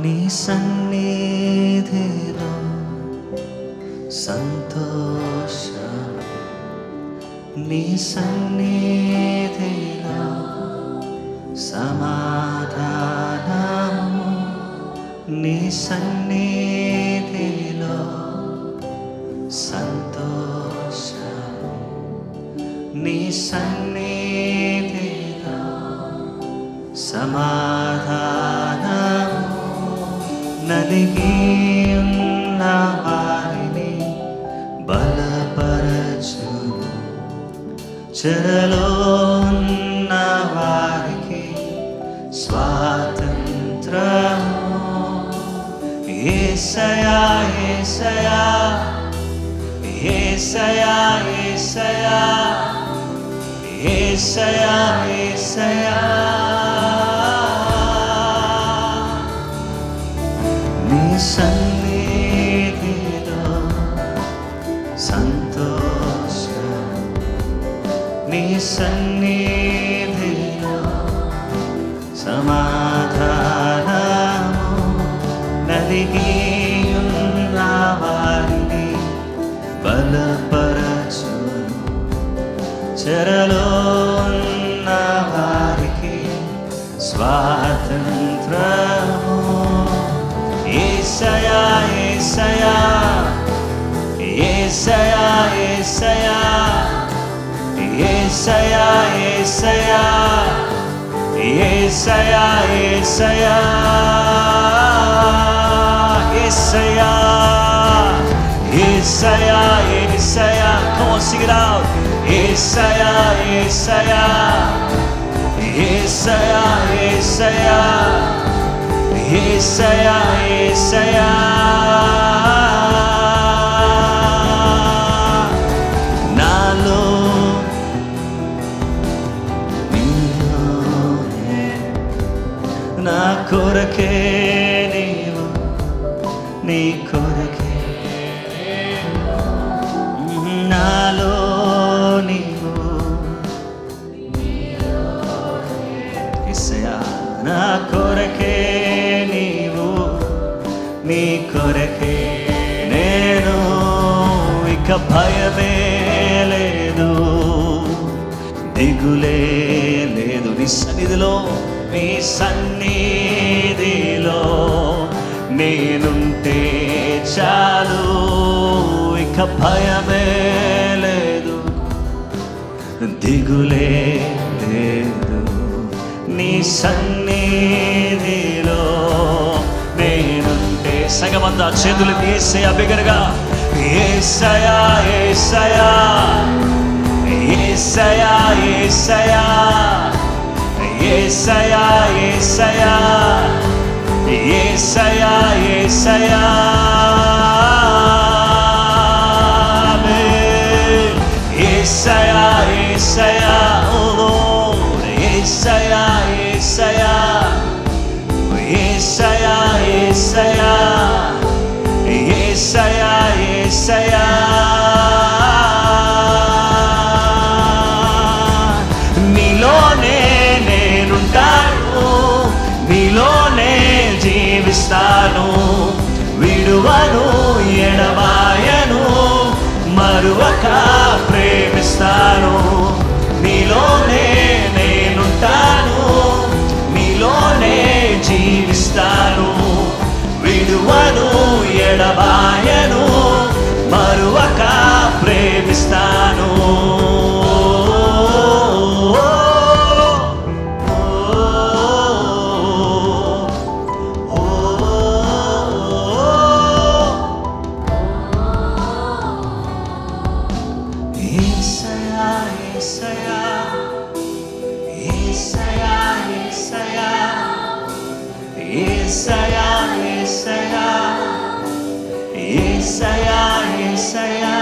నీ సన్నిధిలో సంతోషం, నీ సన్నిధిలో సమాధానము, నీ సన్నిధిలో సంతోషము, నీ సన్నిధిలో సమాధానము. నలిగి ఉన్న వారిని బలపరచును, చెరలో ఉన్న వారికి స్వాతంత్రము. యేసయ్యా యేసయ్యా యేసయ్యా యేసయ్యా యేసయ్యా యేసయ్యా, నీ సన్నిధిలో సంతోషం, నీ సన్నిధిలో సమాధానము. నలిగి ఉన్న వారిని బలపరచును, చెరలో ఉన్న వారికి స్వాతంత్రము. యేసయ్యా యేసయ్యా యేసయ్యా యేసయ్యా యేసయ్యా యేసయ్యా యేసయ్యా యేసయ్యా యేసయ్యా యేసయ్యా యేసయ్యా. Come on, sing it out. యేసయ్యా యేసయ్యా యేసయ్యా యేసయ్యా యేసయ్యా యేసయ్యా. నాలో నీలోనే నా కొరకే నీవు, నీ కొరకే నాలో నీవు. యేసయ్యా నా కొరకే నీవు, నీ కొరకే నేను. ఇక భయమే లేదు, దిగులే లేదు. నీ సన్నిధిలో, నీ సన్నిధిలో నేనుంటే చాలు. ఇక భయమే లేదు, దిగులే లేదు. నీ సన్నిధిలో నేనుంటే. సగమంతా చేతులు యేసయ్యా బిగ్గరగా. యేసయ్యా యేసయ్యా యేసయ్యా యేసయ్యా యేసయ్యా యేసయ్యా యేసయ్యా యేసయ్యా. యేసయ్యా యేసయ్యా ఓ లార్డ్. యేసయ్యా యేసయ్యా యేసయ్యా యేసయ్యా యేసయ్యా యేసయ్యా. నీలోనే నేనుంటాను, నీలోనే జీవిస్తాను. విడువను ఎడబాయను, మరువక ప్రేమిస్తాను. నీలోనే నేనుంటాను, నీలోనే జీవిస్తాను. విడువను ఎడబాయను, మరువక ప్రేమిస్తాను. యేసయ్యా యేసయ్యా యేసయ్యా యేసయ్యా యేసయ్యా యేసయ్యా యేసయ్యా.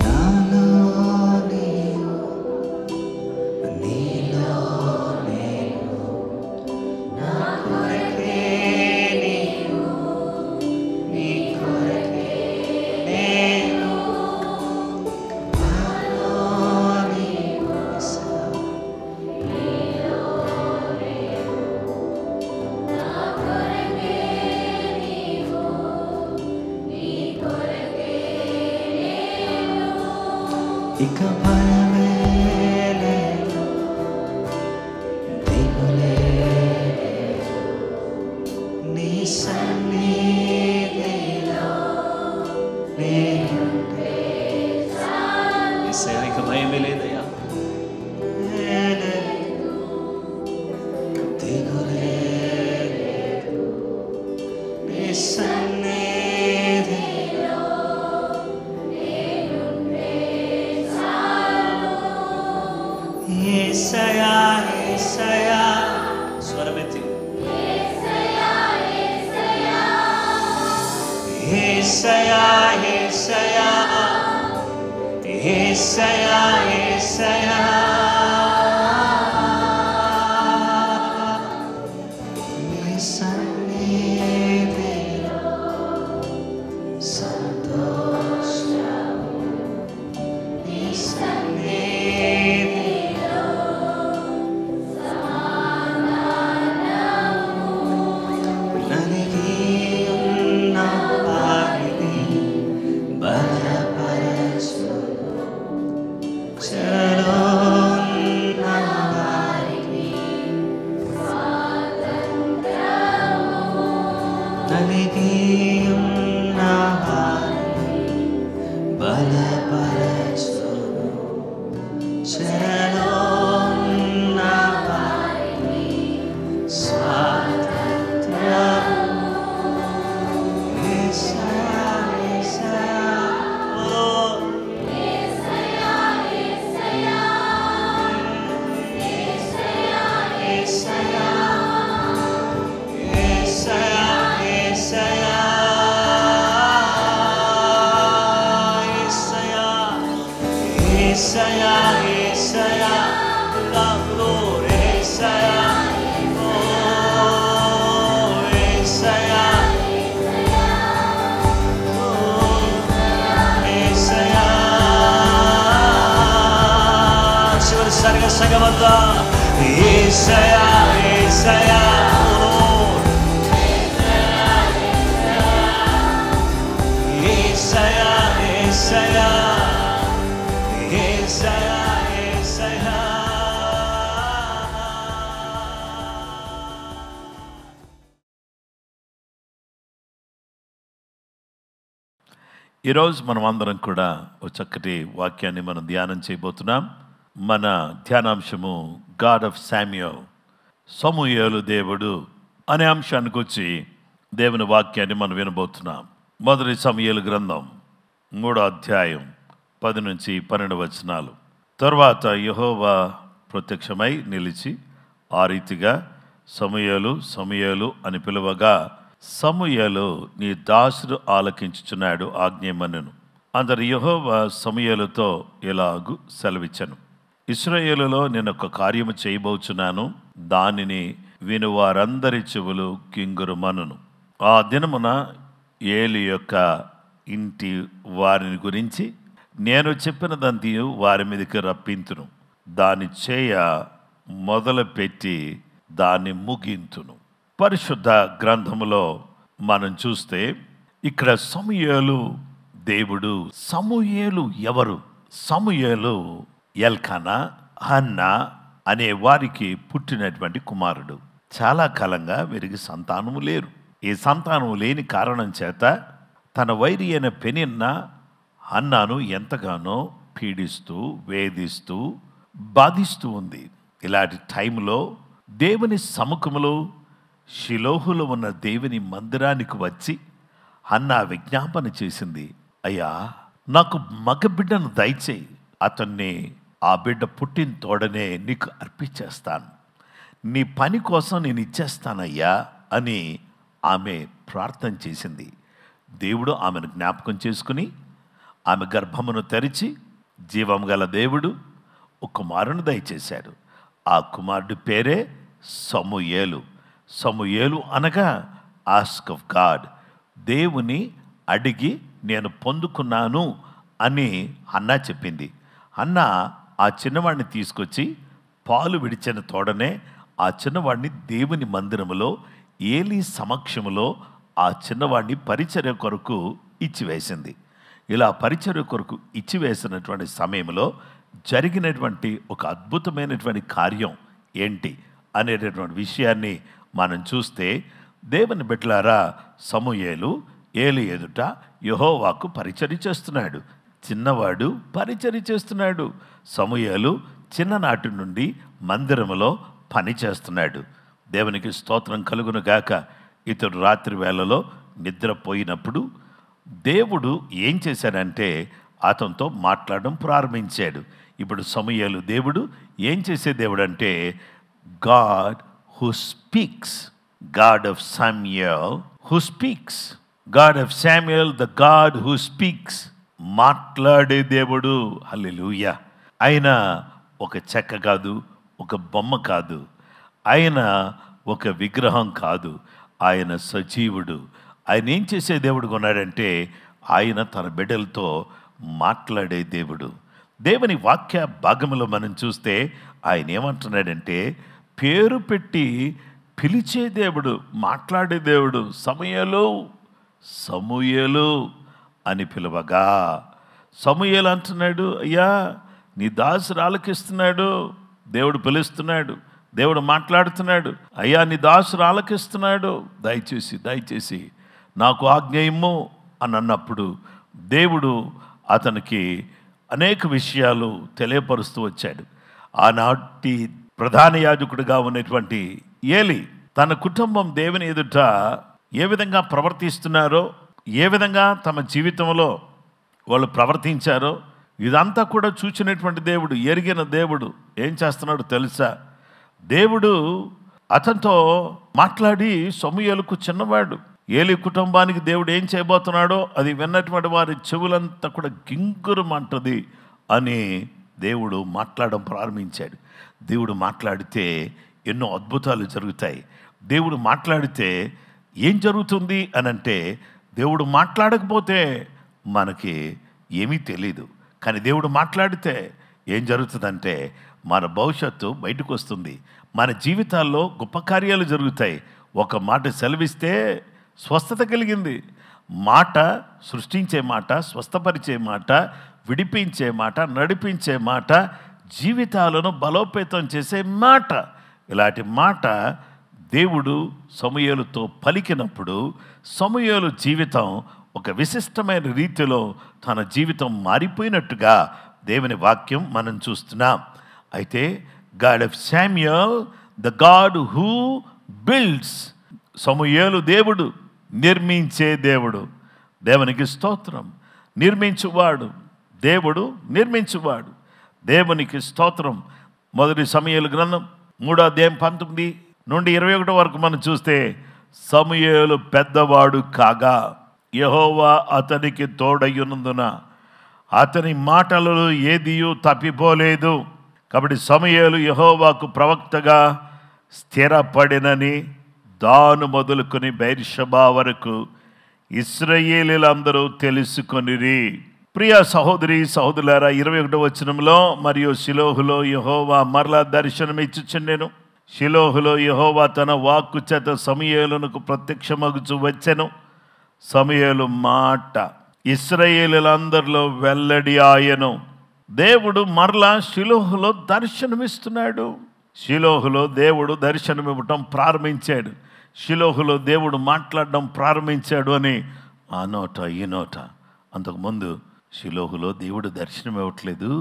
నాలో నీవు, నీలో నేను, నా కొరకే నీవు, నీ కొరకే నేను. నాలో నీవు, ఇక భయమే లేదు, దిగులే లేదు, నీ సన్నిధిలో నేనుంటే యేసయ్యా ఇక భయమే లేదయ్యా, దిగులే లేదు, నీ సన్నిధిలో యేసయ్యా యేసయ్యా స్వరమెత్తి యేసయ్యా యేసయ్యా యేసయ్యా యేసయ్యా యేసయ్యా నీ సన్నిధిలో సంతోషము, నీ సన్నిధిలో నలిగి ఉన్న వారిని బలపరచును, చెరలో ఉన్న వారిని నలిగి ఉన్న వారిని బలపరచును, చెరలో ఉన్న వారిని స్వాతంత్ర్యము. యేసయ్యా యేసయ్యా ఓ యేసయ్యా యేసయ్యా యేసయ్యా యేసయ్యా యేసయ్యా యేసయ్యా యేసయ్యా రాములో యేసయ్యా ఓ యేసయ్యా ఓ యేసయ్యా చివరిసారిగా సగమంతా యేసయ్యా యేసయ్యా ఓ యేసయ్యా యేసయ్యా యేసయ్యా యేసయ్యా. ఈరోజు మనం అందరం కూడా ఒక చక్కటి వాక్యాన్ని మనం ధ్యానం చేయబోతున్నాం. మన ధ్యానాంశము గాడ్ ఆఫ్ శామ్యూయల్, సమూయేలు దేవుడు అనే అంశానికి వచ్చి దేవుని వాక్యాన్ని మనం వినబోతున్నాం. మొదటి సమూయేలు గ్రంథం 3వ అధ్యాయం 10 నుంచి 12 వచనాలు. తర్వాత యెహోవా ప్రత్యక్షమై నిలిచి ఆ రీతిగా సమూయేలు సమూయేలు అని పిలువగా, సమూయేలు నీ దాసుడు ఆలకించుచున్నాడు ఆజ్ఞమనెను. అందరు యెహోవా సమూయేలుతో ఇలాగు సెలవిచ్చెను, ఇశ్రాయేలులో నేను ఒక కార్యము చేయబోచున్నాను, దానిని విను వారందరి చెవులు కింగురుమనును. ఆ దినమున ఏలి యొక్క ఇంటి వారిని గురించి నేను చెప్పినదంతయు వారి మీదకి రప్పింతును, దాని చేయ మొదలుపెట్టి దాన్ని ముగింతును. పరిశుద్ధ గ్రంథములో మనం చూస్తే ఇక్కడ సమూయేలు దేవుడు. సమూయేలు ఎవరు? సమూయేలు ఎల్కానా, హన్నా అనే వారికి పుట్టినటువంటి కుమారుడు. చాలా కాలంగా వీరికి సంతానము లేరు. ఈ సంతానము లేని కారణం చేత తన వైరి అయిన పెనిన్నా హన్నాను ఎంతగానో పీడిస్తూ వేధిస్తూ బాధిస్తూ ఉంది. ఇలాంటి టైంలో దేవుని సముఖములో షిలోహులో ఉన్న దేవుని మందిరానికి వచ్చి హన్నా విజ్ఞాపన చేసింది, అయ్యా నాకు మగ బిడ్డను దయచేయి, అతన్ని ఆ బిడ్డ పుట్టిన తోడనే నీకు అర్పించేస్తాను, నీ పని కోసం నేను ఇచ్చేస్తానయ్యా అని ఆమె ప్రార్థన చేసింది. దేవుడు ఆమెను జ్ఞాపకం చేసుకుని ఆమె గర్భమును తెరిచి జీవం గల దేవుడు ఒక కుమారుని దయచేశాడు. ఆ కుమారుడి పేరే సమూయేలు. సమూయేలు అనగా ఆస్క్ ఆఫ్ గాడ్, దేవుని అడిగి నేను పొందుకున్నాను అని హన్నా చెప్పింది. హన్నా ఆ చిన్నవాడిని తీసుకొచ్చి పాలు విడిచిన తోడనే ఆ చిన్నవాడిని దేవుని మందిరములో ఏలీ సమక్షములో ఆ చిన్నవాడిని పరిచర్య కొరకు ఇచ్చివేసింది. ఇలా పరిచర్య కొరకు ఇచ్చివేసినటువంటి సమయంలో జరిగినటువంటి ఒక అద్భుతమైనటువంటి కార్యం ఏంటి అనేటటువంటి విషయాన్ని మనం చూస్తే, దేవుని బిడ్డలారా, సమూయేలు ఏలి ఎదుట యెహోవాకు పరిచర్య చేస్తున్నాడు. చిన్నవాడు పరిచర్య చేస్తున్నాడు. సమూయేలు చిన్ననాటి నుండి మందిరములో పని చేస్తున్నాడు. దేవునికి స్తోత్రం కలుగును గాక. ఇతడు రాత్రి వేళలో నిద్రపోయినప్పుడు దేవుడు ఏం చేశాడంటే అతనితో మాట్లాడడం ప్రారంభించాడు. ఇప్పుడు సమూయేలు దేవుడు ఏం చేసే దేవుడు అంటే God who speaks, God of Samuel who speaks, God of Samuel, the God who speaks, మాట్లాడే దేవుడు. హల్లెలూయా. ఆయన ఒక చెక్క కాదు, ఒక బొమ్మ కాదు, ఆయన ఒక విగ్రహం కాదు, ఆయన సజీవుడు. ఆయన ఏం చేసే దేవుడు కొన్నాడంటే ఆయన తన బిడ్డలతో మాట్లాడే దేవుడు. దేవుని వాక్య భాగంలో మనం చూస్తే ఆయన ఏమంటున్నాడంటే పేరు పెట్టి పిలిచే దేవుడు, మాట్లాడే దేవుడు. సమూయేలు, సమూయేలు అని పిలవగా సమూయేలు అంటున్నాడు, అయ్యా నీ దాసుడు ఆలకిస్తున్నాడు. దేవుడు పిలుస్తున్నాడు, దేవుడు మాట్లాడుతున్నాడు. అయ్యా నీ దాసుడు ఆలకిస్తున్నాడు, దయచేసి నాకు ఆజ్ఞ ఇమ్ము అని అన్నప్పుడు దేవుడు అతనికి అనేక విషయాలు తెలియపరుస్తూ వచ్చాడు. ఆనాటి ప్రధాన యాజకుడిగా ఉన్నటువంటి ఏలి తన కుటుంబం దేవుని ఎదుట ఏ విధంగా ప్రవర్తిస్తున్నారో, ఏ విధంగా తమ జీవితంలో వాళ్ళు ప్రవర్తించారో ఇదంతా కూడా చూసినటువంటి దేవుడు, ఎరిగిన దేవుడు ఏం చేస్తున్నాడో తెలుసా? దేవుడు అతనితో మాట్లాడి, సమూయేలుకు చిన్నవాడు, ఏలి కుటుంబానికి దేవుడు ఏం చేయబోతున్నాడో అది విన్నటువంటి వారి చెవులంతా కూడా గింగురమంటది అని దేవుడు మాట్లాడడం ప్రారంభించాడు. దేవుడు మాట్లాడితే ఎన్నో అద్భుతాలు జరుగుతాయి. దేవుడు మాట్లాడితే ఏం జరుగుతుంది అని అంటే, దేవుడు మాట్లాడకపోతే మనకి ఏమీ తెలీదు. కానీ దేవుడు మాట్లాడితే ఏం జరుగుతుందంటే మన భవిష్యత్తు బయటకు వస్తుంది. మన జీవితాల్లో గొప్ప కార్యాలు జరుగుతాయి. ఒక మాట సెలవిస్తే స్వస్థత కలిగింది. మాట సృష్టించే మాట, స్వస్థపరిచే మాట, విడిపించే మాట, నడిపించే మాట, జీవితాలను బలోపేతం చేసే మాట. ఇలాంటి మాట దేవుడు సమూయేలుతో పలికినప్పుడు సమూయేలు జీవితం ఒక విశిష్టమైన రీతిలో తన జీవితం మారిపోయినట్టుగా దేవుని వాక్యం మనం చూస్తున్నాం. అయితే God of Samuel, the God who builds, సమూయేలు దేవుడు నిర్మించే దేవుడు. దేవునికి స్తోత్రం. నిర్మించువాడు దేవుడు, నిర్మించువాడు. దేవునికి స్తోత్రం. మొదటి సమూయేలు గ్రంథం 3వ అధ్యాయం 19 నుండి 21 వరకు మనం చూస్తే, సమూయేలు పెద్దవాడు కాగా యెహోవా అతనికి తోడయ్యున్నందున అతని మాటలలో ఏదియూ తప్పిపోలేదు. కాబట్టి సమూయేలు యెహోవాకు ప్రవక్తగా స్థిరపడినని దాను మొదలుకొని బెర్షెబా వరకు ఇశ్రాయేలీయులందరూ తెలుసుకొనిరి. ప్రియ సహోదరి సహోదరులారా, 21వ వచనంలో, మరియు షిలోహులో యెహోవా మరలా దర్శనమిచ్చుచుండెను. షిలోహులో యెహోవా తన వాక్కు చేత సమూయేలునకు ప్రత్యక్షమగుచు వచ్చెను. సమూయేలు మాట ఇశ్రాయేలీయులందరిలో వెల్లడి ఆయను. దేవుడు మరలా షిలోహులో దర్శనమిస్తున్నాడు. షిలోహులో దేవుడు దర్శనమివ్వటం ప్రారంభించాడు. షిలోహులో దేవుడు మాట్లాడడం ప్రారంభించాడు అని ఆ నోట ఈ నోట. అంతకుముందు షిలోహులో దేవుడు దర్శనం ఇవ్వట్లేదు.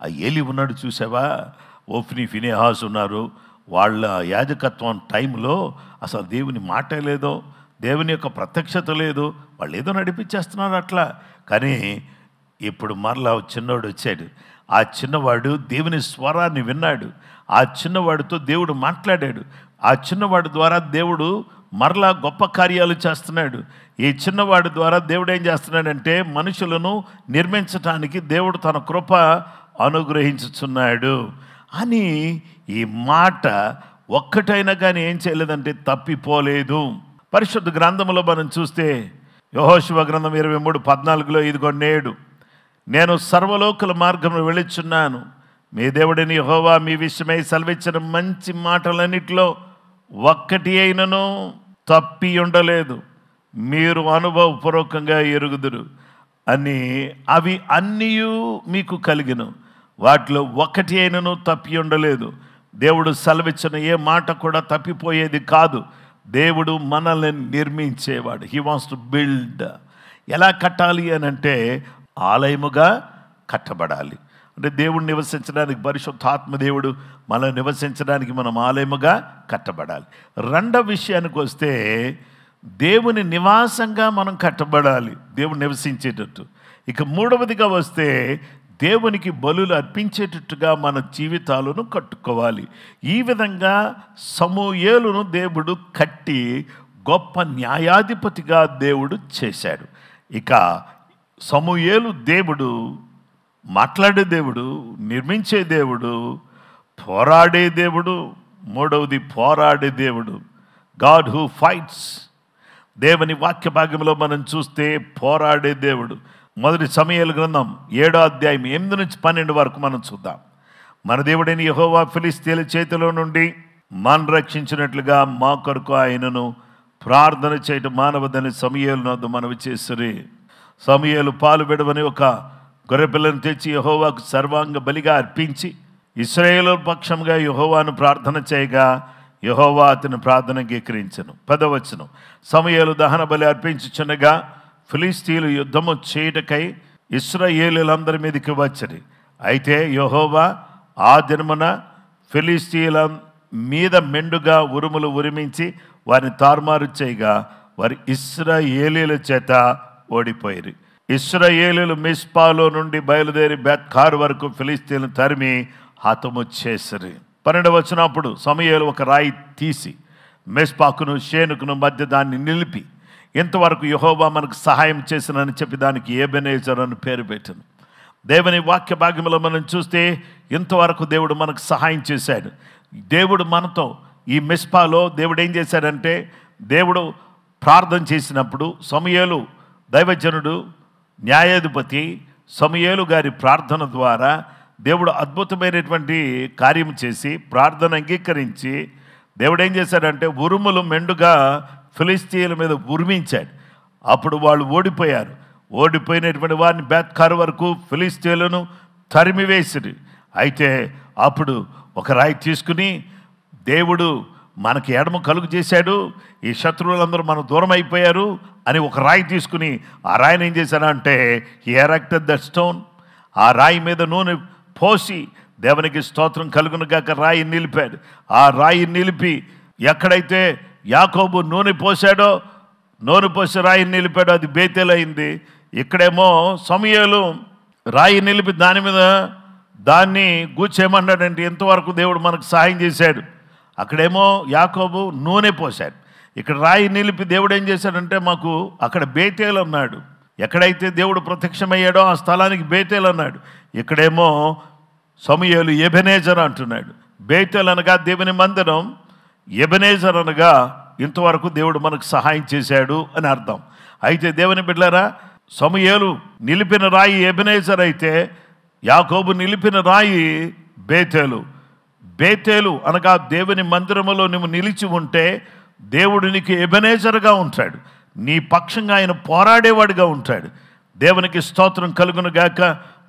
ఆ ఏలి ఉన్నాడు చూసావా, ఓఫ్ని ఫినెహాస్ ఉన్నారు. వాళ్ళ యాజకత్వం టైంలో అసలు దేవుని మాట లేదో, దేవుని యొక్క ప్రత్యక్షత లేదు. వాళ్ళు ఏదో నడిపించేస్తున్నారు అట్లా. కానీ ఇప్పుడు మరలా చిన్నవాడు వచ్చాడు. ఆ చిన్నవాడు దేవుని స్వరాన్ని విన్నాడు. ఆ చిన్నవాడితో దేవుడు మాట్లాడాడు. ఆ చిన్నవాడి ద్వారా దేవుడు మరలా గొప్ప కార్యాలు చేస్తున్నాడు. ఈ చిన్నవాడి ద్వారా దేవుడు ఏం చేస్తున్నాడంటే మనుషులను నిర్మించటానికి దేవుడు తన కృప అనుగ్రహించుచున్నాడు అని ఈ మాట ఒక్కటైనా కానీ ఏం చేయలేదంటే తప్పిపోలేదు. పరిశుద్ధ గ్రంథంలో మనం చూస్తే యెహోషువ గ్రంథం 23:14 ఇదిగో నేడు నేను సర్వలోకుల మార్గంలో వెళ్ళుచున్నాను. మీ దేవుడిని యెహోవా మీ విషయమై సెలవిచ్చిన మంచి మాటలన్నిటిలో ఒక్కటి అయినను తప్పి ఉండలేదు. మీరు అనుభవపూర్వకంగా ఎరుగుదురు అని అవి అన్నీ మీకు కలిగిను, వాటిలో ఒకటి అయినను తప్పి ఉండలేదు. దేవుడు సెలవిచ్చిన ఏ మాట కూడా తప్పిపోయేది కాదు. దేవుడు మనల్ని నిర్మించేవాడు. He wants to build. ఎలా కట్టాలి అని అంటే ఆలయముగా కట్టబడాలి. అంటే దేవుడు నివసించడానికి, పరిశుద్ధాత్మ దేవుడు మనం నివసించడానికి మనం ఆలయముగా కట్టబడాలి. రెండవ విషయానికి వస్తే దేవుని నివాసంగా మనం కట్టబడాలి, దేవుడు నివసించేటట్టు. ఇక మూడవదిగా వస్తే దేవునికి బలులు అర్పించేటట్టుగా మన జీవితాలను కట్టుకోవాలి. ఈ విధంగా సమూయేలును దేవుడు కట్టి గొప్ప న్యాయాధిపతిగా దేవుడు చేశాడు. ఇక సమూయేలు దేవుడు మాట్లాడే దేవుడు, నిర్మించే దేవుడు, పోరాడే దేవుడు. మూడవది పోరాడే దేవుడు, గాడ్ హూ ఫైట్స్. దేవుని వాక్య భాగంలో మనం చూస్తే పోరాడే దేవుడు. మొదటి సమూయేలు గ్రంథం 7వ అధ్యాయం 8 నుంచి 12 వరకు మనం చూద్దాం. మన దేవుడైన యెహోవా ఫిలిష్తీయుల చేతిలో నుండి మనం రక్షించినట్లుగా మా కొరకు ఆయనను ప్రార్థన చేయటం మానవదని సమూయేలు వద్ద మనవి చేసిరి. సమూయేలు పాలు విడవని ఒక గొర్రెపిల్లను తెచ్చి యెహోవాకు సర్వాంగ బలిగా అర్పించి ఇశ్రాయేలు పక్షంగా యెహోవాను ప్రార్థన చేయగా యెహోవా అతని ప్రార్థన అంగీకరించెను. 10వ వచనం, సమూయేలు దహన బలి అర్పించుచుండగా ఫిలిష్తీయులు యుద్ధము చేయుటకై ఇశ్రాయేలీయులందరి మీదకి వచ్చిరి. అయితే యెహోవా ఆ దినమున ఫిలిష్తీయుల మీద మెండుగా ఉరుములు ఉరిమించి వారిని తారుమారు చేయగా వారి ఇశ్రాయేలీయుల చేత ఓడిపోయిరి. ఇశ్రాయేలీయులు మిస్పాలో నుండి బయలుదేరి బెత్కారు వరకు ఫిలిష్తీయులను తరిమి హతము చేసిరి. 12వ వచనం, అప్పుడు సమూయేలు ఒక రాయి తీసి మిస్పాకును షేనుకును మధ్య దాన్ని నిలిపి ఇంతవరకు యెహోవా మనకు సహాయం చేసినని చెప్పి దానికి ఎబెనేజర్ అని పేరు పెట్టాను. దేవుని వాక్య భాగంలో మనం చూస్తే ఇంతవరకు దేవుడు మనకు సహాయం చేశాడు. దేవుడు మనతో ఈ మిస్పాలో దేవుడు ఏం చేశాడంటే, దేవుడు ప్రార్థన చేసినప్పుడు సమూయేలు దైవజనుడు న్యాయాధిపతి సమూయేలు గారి ప్రార్థన ద్వారా దేవుడు అద్భుతమైనటువంటి కార్యం చేసి ప్రార్థన అంగీకరించి దేవుడు ఏం చేశాడంటే ఉరుములు మెండుగా ఫిలిష్తీయుల మీద ఉరిమించాడు. అప్పుడు వాళ్ళు ఓడిపోయారు. ఓడిపోయినటువంటి వారిని బెత్కారు వరకు ఫిలిష్తీయులను తరిమివేసిరి. అయితే అప్పుడు ఒక రాయి తీసుకుని దేవుడు మనకి ఎడమ కలుగు చేశాడు, ఈ శత్రువులందరూ మనం దూరం అయిపోయారు అని ఒక రాయి తీసుకుని ఆ రాయిని ఏం చేశాడంటే హి ఎరెక్టెడ్ దట్ స్టోన్. ఆ రాయి మీద నూనె పోసి దేవునికి స్తోత్రం కలుగునుగాక రాయి నిలిపాడు. ఆ రాయి నిలిపి ఎక్కడైతే యాకోబు నూనె పోసాడో, నూనె పోసి రాయి నిలిపాడో అది బేతేల్ అయింది. ఇక్కడేమో సమూయేలు రాయి నిలిపి దాని మీద దాన్ని గూర్చేయమన్నాడంటే ఎంతవరకు దేవుడు మనకు సహాయం చేశాడు. అక్కడేమో యాకోబు నూనె పోశాడు, ఇక్కడ రాయి నిలిపి దేవుడు ఏం చేశాడంటే మాకు అక్కడ బేతేల్ అన్నాడు. ఎక్కడైతే దేవుడు ప్రత్యక్షమయ్యాడో ఆ స్థలానికి బేతేల్ అన్నాడు. ఇక్కడేమో సమూయేలు ఎబెనేజర్ అంటున్నాడు. బేతేల్ అనగా దేవుని మందిరం, ఎబెనేజర్ అనగా ఇంతవరకు దేవుడు మనకు సహాయం చేశాడు అని అర్థం. అయితే దేవుని బిడ్డలారా, సమూయేలు నిలిపిన రాయి ఎబెనేజర్ అయితే యాకోబు నిలిపిన రాయి బేతేలు. బేతేలు అనగా దేవుని మందిరములో నువ్వు నిలిచి ఉంటే దేవుడు నీకు ఎబెనేజర్గా ఉంటాడు, నీ పక్షంగా ఆయన పోరాడేవాడిగా ఉంటాడు. దేవునికి స్తోత్రం కలుగును గాక.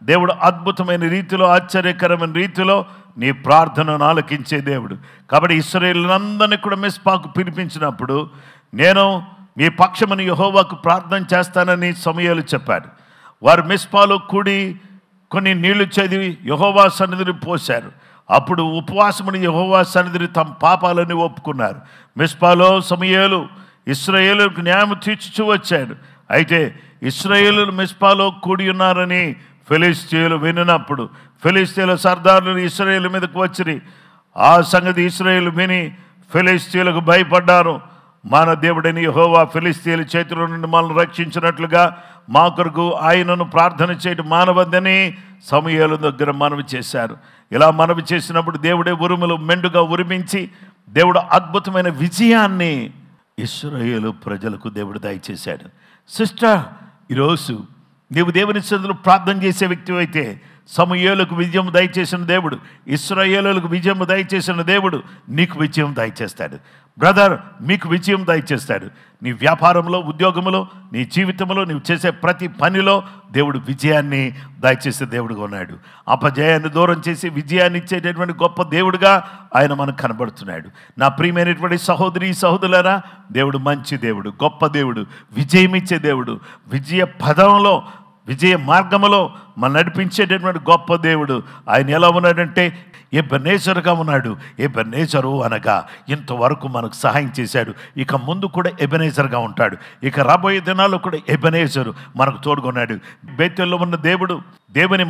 దేవుడు అద్భుతమైన రీతిలో, ఆశ్చర్యకరమైన రీతిలో నీ ప్రార్థనను ఆలకించే దేవుడు. కాబట్టి ఇశ్రాయేలునందరినీ కూడా మిస్పాకు పిలిపించినప్పుడు నేను మీ పక్షమని యెహోవాకు ప్రార్థన చేస్తానని సమూయేలు చెప్పాడు. వారు మిస్పాలో కూడి కొన్ని నీళ్లు చదివి యెహోవా సన్నిధిని పోశారు. అప్పుడు ఉపవాసముని యెహోవా సన్నిధిని తమ పాపాలని ఒప్పుకున్నారు. మిస్పాలో సమూయేలు ఇశ్రాయేలుకు న్యాయం తీర్చుచూ వచ్చాడు. అయితే ఇశ్రాయేలు మిస్పాలో కూడి ఉన్నారని ఫిలిష్తీయులు వినినప్పుడు ఫిలిష్తీయుల సర్దారులు ఇశ్రాయేలు మీదకు వచ్చిరి. ఆ సంగతి ఇశ్రాయేలు విని ఫిలిష్తీయులకు భయపడ్డారు. మన దేవుడైన యెహోవా ఫిలిష్తీయుల చేతిలో నుండి మనల్ని రక్షించినట్లుగా మా కొరకు ఆయనను ప్రార్థన చేయడం మానవద్దని సమూయేలు దగ్గర మనవి చేశారు. ఇలా మనవి చేసినప్పుడు దేవుడే ఉరుములు మెండుగా ఉరిమించి దేవుడు అద్భుతమైన విజయాన్ని ఇశ్రాయేలు ప్రజలకు దేవుడు దయచేశాడు. సిస్టర్, ఈరోజు నీవు దేవుని సన్నిధిలో ప్రార్థన చేసే వ్యక్తి అయితే సమూయేలుకు విజయం దయచేసిన దేవుడు, ఇశ్రాయేలులకు విజయం దయచేసిన దేవుడు నీకు విజయం దయచేస్తాడు. బ్రదర్, మీకు విజయం దయచేస్తాడు. నీ వ్యాపారంలో, ఉద్యోగంలో, నీ జీవితంలో, నీవు చేసే ప్రతి పనిలో దేవుడు విజయాన్ని దయచేసే దేవుడుగా ఉన్నాడు. అపజయాన్ని దూరం చేసి విజయాన్ని ఇచ్చేటటువంటి గొప్ప దేవుడుగా ఆయన మనకు కనబడుతున్నాడు. నా ప్రియమైనటువంటి సహోదరి సహోదరులారా, దేవుడు మంచి దేవుడు, గొప్ప దేవుడు, విజయం ఇచ్చే దేవుడు, విజయ పదంలో, విజయ మార్గంలో మనం నడిపించేటటువంటి గొప్ప దేవుడు. ఆయన ఎలా ఉన్నాడంటే ఎబెనేజరుగా ఉన్నాడు. ఎబెనేజరు అనగా ఇంతవరకు మనకు సహాయం చేశాడు, ఇక ముందు కూడా ఎబెనేజర్గా ఉంటాడు. ఇక రాబోయే దినాల్లో కూడా ఎబెనేజరు మనకు తోడుకున్నాడు. బేతేల్లో ఉన్న దేవుడు దేవుని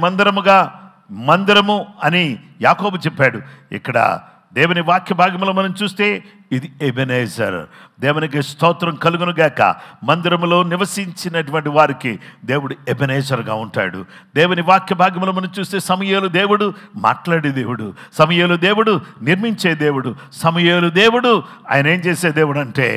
మందిరము అని యాకోబు చెప్పాడు. ఇక్కడ దేవుని వాక్య భాగంలో మనం చూస్తే ఇది ఎబెనేజర్. దేవునికి స్తోత్రం కలుగును గాక. మందిరములో నివసించినటువంటి వారికి దేవుడు ఎబెనేజర్గా ఉంటాడు. దేవుని వాక్య భాగంలో మనం చూస్తే సమూయేలు దేవుడు మాట్లాడే దేవుడు, సమూయేలు దేవుడు నిర్మించే దేవుడు, సమూయేలు దేవుడు ఆయన ఏం చేసే దేవుడు అంటే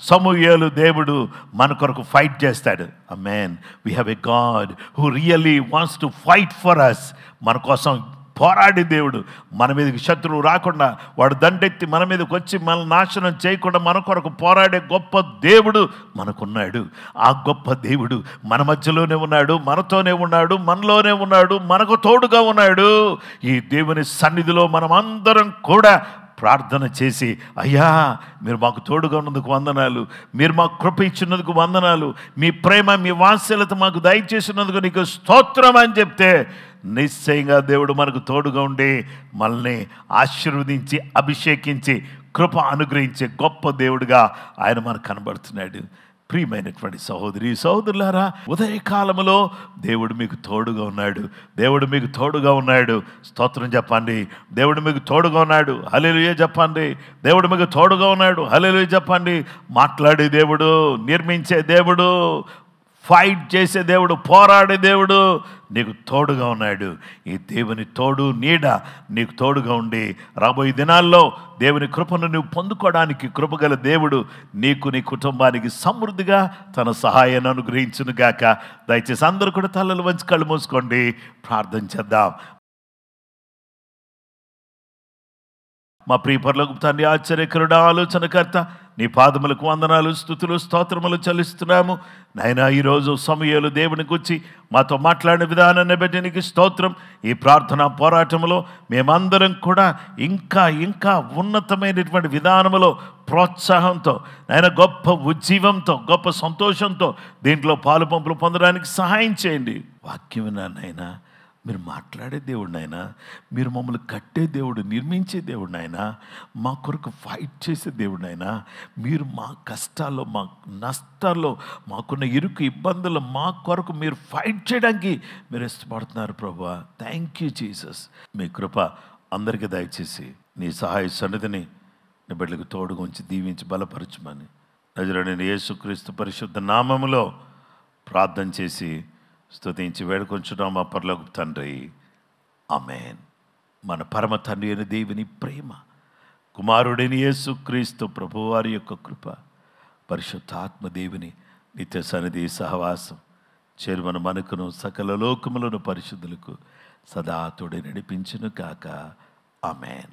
సమూయేలు దేవుడు మన కొరకు ఫైట్ చేస్తాడు. ఆమేన్. We have a God who really wants to fight for us. మన కోసం పోరాడే దేవుడు. మన మీదకి శత్రువు రాకుండా, వాడు దండెత్తి మన మీదకి వచ్చి మన నాశనం చేయకుండా మన కొరకు పోరాడే గొప్ప దేవుడు మనకున్నాడు. ఆ గొప్ప దేవుడు మన మధ్యలోనే ఉన్నాడు, మనతోనే ఉన్నాడు, మనలోనే ఉన్నాడు, మనకు తోడుగా ఉన్నాడు. ఈ దేవుని సన్నిధిలో మనం అందరం కూడా ప్రార్థన చేసి, అయ్యా మీరు మాకు తోడుగా ఉన్నందుకు వందనాలు, మీరు మాకు కృప ఇచ్చినందుకు వందనాలు, మీ ప్రేమ, మీ వాత్సల్యత మాకు దయచేసినందుకు నీకు స్తోత్రం అని చెప్తే నిశ్చయంగా దేవుడు మనకు తోడుగా ఉండి మనల్ని ఆశీర్వదించి అభిషేకించి కృప అనుగ్రహించే గొప్ప దేవుడుగా ఆయన మనకు కనబడుతున్నాడు. ప్రియమైనటువంటి సహోదరి సహోదరులారా, ఉదయకాలములో దేవుడు మీకు తోడుగా ఉన్నాడు. దేవుడు మీకు తోడుగా ఉన్నాడు. స్తోత్రం చెప్పండి. దేవుడు మీకు తోడుగా ఉన్నాడు. హల్లెలూయా చెప్పండి. దేవుడు మీకు తోడుగా ఉన్నాడు. హల్లెలూయా చెప్పండి. మాట్లాడే దేవుడు, నిర్మించే దేవుడు, ఫైట్ చేసే దేవుడు, పోరాడే దేవుడు నీకు తోడుగా ఉన్నాడు. ఈ దేవుని తోడు నీడ నీకు తోడుగా ఉండి రాబోయే దినాల్లో దేవుని కృపను నువ్వు పొందుకోవడానికి కృపగల దేవుడు నీకు, నీ కుటుంబానికి సమృద్ధిగా తన సహాయాన్ని అనుగ్రహించును గాక. దయచేసి అందరూ కూడా తలలు వంచి కళ్ళు మూసుకోండి, ప్రార్థన చేద్దాం. మా ప్రియ పరలోకపు తండ్రి, ఆశ్చర్యకరుడా, ఆలోచనకర్త, నీ పాదములకు వందనాలు, స్తుతులు, స్తోత్రములు చెల్లిస్తున్నాము. నాయనా, ఈరోజు సమూయేలు దేవుని గురించి మాతో మాట్లాడిన విధానాన్ని బట్టి నీకు స్తోత్రం. ఈ ప్రార్థన పోరాటంలో మేమందరం కూడా ఇంకా ఇంకా ఉన్నతమైనటువంటి విధానంలో, ప్రోత్సాహంతో, నాయన గొప్ప ఉజ్జీవంతో, గొప్ప సంతోషంతో దీంట్లో పాలు పంపులు పొందడానికి సహాయం చేయండి. వాక్యం నాయనా, మీరు మాట్లాడే దేవుడు నాయనా, మీరు మమ్మల్ని కట్టే దేవుడు, నిర్మించే దేవుడు నాయనా, మా కొరకు ఫైట్ చేసే దేవుడు నాయనా, మీరు మా కష్టాల్లో, మా నష్టాల్లో, మాకున్న ఇరుకు ఇబ్బందుల్లో మా కొరకు మీరు ఫైట్ చేయడానికి మీరు ఇష్టపడుతున్నారు ప్రభువా. Thank you Jesus. మీ కృప అందరికీ దయచేసి నీ సహాయ సన్నిధిని నీ బిడ్డలకు తోడుగా ఉంచి దీవించి బలపరచమని నజరేయుడైన యేసుక్రీస్తు పరిశుద్ధ నామములో ప్రార్థన చేసి స్తుతించి వేడుకొంచున్నాం మా పరలోకపు తండ్రి. ఆమేన్. మన పరమ తండ్రి అయిన దేవుని ప్రేమ, కుమారుడైన యేసుక్రీస్తు ప్రభువారి యొక్క కృప, పరిశుద్ధాత్మ దేవుని నిత్య సన్నిధి సహవాసం చేరుమన మనకును సకల లోకములను పరిశుద్ధులకు సదా తోడే నడిపించును కాక. ఆమేన్.